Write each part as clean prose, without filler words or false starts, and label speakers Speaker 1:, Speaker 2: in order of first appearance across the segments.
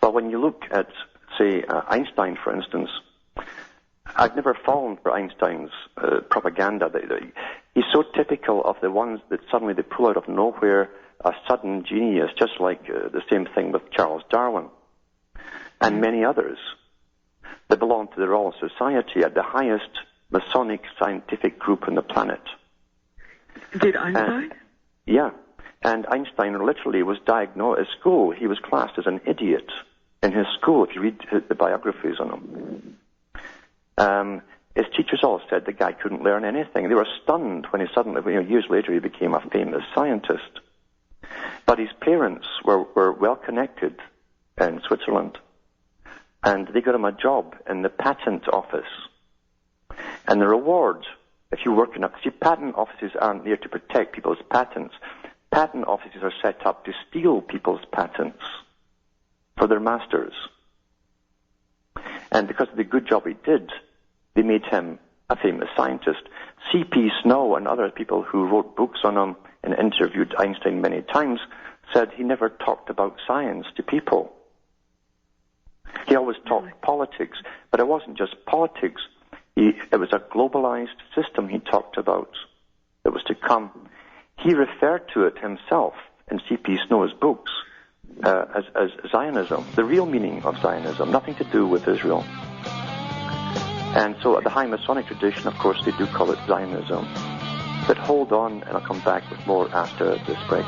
Speaker 1: Well, when you look at, say, Einstein, for instance, I've never fallen for Einstein's propaganda. He's so typical of the ones that suddenly they pull out of nowhere a sudden genius, just like the same thing with Charles Darwin and many others that belong to the Royal Society, at the highest Masonic scientific group on the planet.
Speaker 2: Did Einstein?
Speaker 1: Yeah. And Einstein literally was diagnosed at school. He was classed as an idiot in his school, if you read the biographies on him. His teachers all said the guy couldn't learn anything. They were stunned when he suddenly, years later, he became a famous scientist. But his parents were well connected in Switzerland, and they got him a job in the patent office. And the reward, if you work in patent offices aren't there to protect people's patents. Patent offices are set up to steal people's patents for their masters. And because of the good job he did, they made him a famous scientist. C.P. Snow and other people who wrote books on him and interviewed Einstein many times said he never talked about science to people. He always talked politics, but it wasn't just politics. It was a globalized system he talked about that was to come. He referred to it himself in C.P. Snow's books as Zionism, the real meaning of Zionism, nothing to do with Israel. And so the high Masonic tradition, of course, they do call it Zionism. But hold on, and I'll come back with more after this break.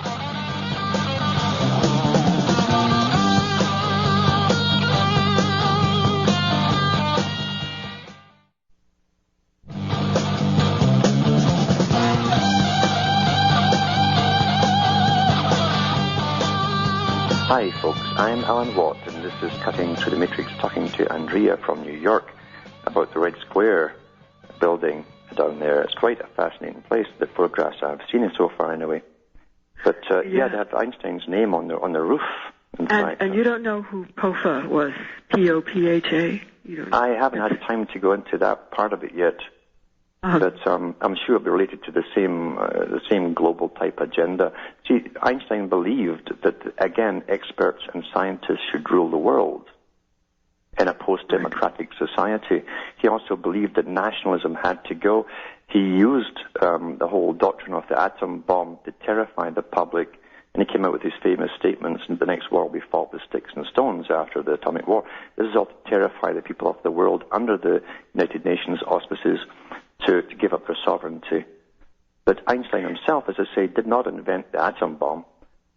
Speaker 1: Hi folks, I'm Alan Watt, and this is Cutting Through the Matrix, talking to Andrea from New York about the Red Square building down there. It's quite a fascinating place, the photographs I've seen so far anyway. But yeah, they have Einstein's name on the roof.
Speaker 2: And you don't know who POPHA was, P-O-P-H-A?
Speaker 1: I haven't had time to go into that part of it yet. But I'm sure it'll be related to the same global type agenda. See, Einstein believed that, again, experts and scientists should rule the world in a post-democratic society. He also believed that nationalism had to go. He used the whole doctrine of the atom bomb to terrify the public, and he came out with his famous statements, in the next war we fought with sticks and stones after the atomic war. This is all to terrify the people of the world under the United Nations auspices to give up their sovereignty. But Einstein himself, as I say, did not invent the atom bomb.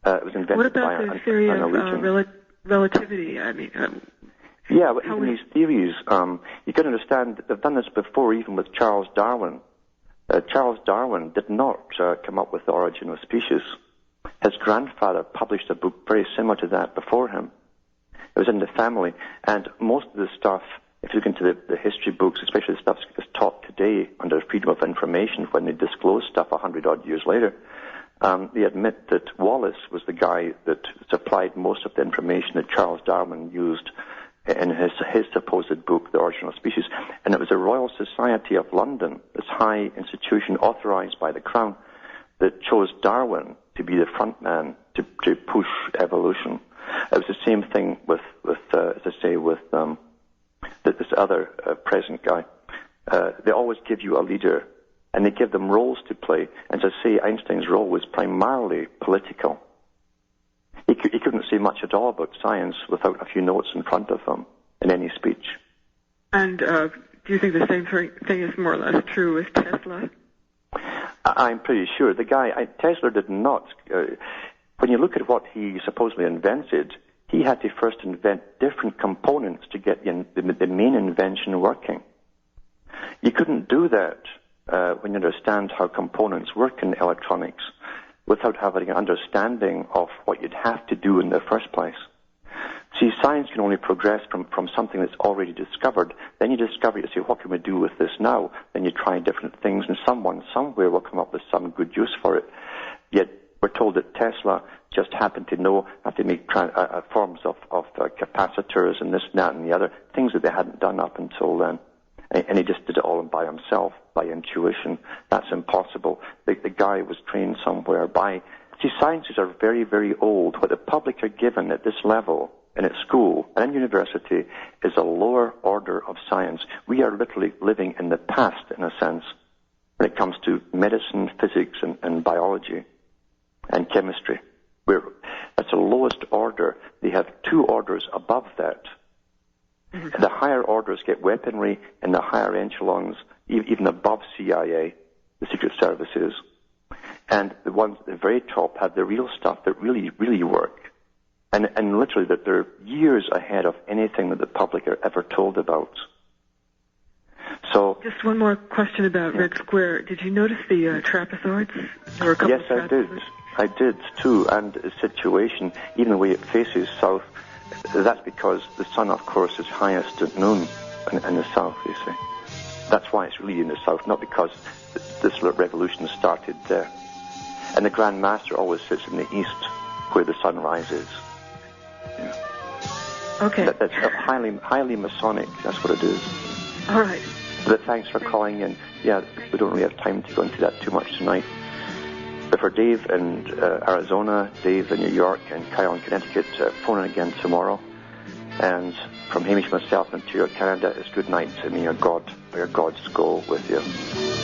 Speaker 1: It was invented by
Speaker 2: the theory of relativity?
Speaker 1: Yeah, but even these theories, you can understand that they've done this before, even with Charles Darwin. Charles Darwin did not come up with the origin of species. His grandfather published a book very similar to that before him. It was in the family, and most of the stuff, if you look into the history books, especially the stuff that's taught today under freedom of information, when they disclose stuff 100-odd years later, they admit that Wallace was the guy that supplied most of the information that Charles Darwin used in his supposed book, The Origin of Species. And it was the Royal Society of London, this high institution authorized by the Crown, that chose Darwin to be the front man to push evolution. It was the same thing with as I say, with this other present guy. They always give you a leader, and they give them roles to play. And as I say, Einstein's role was primarily political. He couldn't say much at all about science without a few notes in front of him in any speech.
Speaker 2: And do you think the same thing is more or less true with Tesla?
Speaker 1: I'm pretty sure. The guy, Tesla did not, when you look at what he supposedly invented, he had to first invent different components to get the main invention working. You couldn't do that when you understand how components work in electronics without having an understanding of what you'd have to do in the first place. See, science can only progress from something that's already discovered. Then you discover it, you say, what can we do with this now? Then you try different things, and someone somewhere will come up with some good use for it. Yet we're told that Tesla just happened to know how to make forms of capacitors and this, and that, and the other, things that they hadn't done up until then. And he just did it all by himself, by intuition. That's impossible. The guy was trained somewhere by... See, sciences are very, very old. What the public are given at this level and at school and in university is a lower order of science. We are literally living in the past, in a sense, when it comes to medicine, physics, and biology and chemistry. That's the lowest order. They have 2 orders above that. Mm-hmm. The higher orders get weaponry, and the higher echelons, even above CIA, the Secret Services, and the ones at the very top have the real stuff that really, really work. And literally that they're years ahead of anything that the public are ever told about. So,
Speaker 2: just one more question about Red Square. Did you notice the trapezoids? There were a couple
Speaker 1: yes, I did. I did too. And the situation, even the way it faces south, that's because the sun, of course, is highest at noon in the south, you see. That's why it's really in the south, not because this revolution started there. And the Grand Master always sits in the east, where the sun rises. Yeah.
Speaker 2: Okay.
Speaker 1: That's highly Masonic. That's what it is.
Speaker 2: All right.
Speaker 1: But thanks for calling in. Yeah, we don't really have time to go into that too much tonight. But for Dave in Arizona, Dave in New York, and Kyle in Connecticut, phone in again tomorrow. And from Hamish myself in Ontario, Canada, it's good night. And may your gods go with you.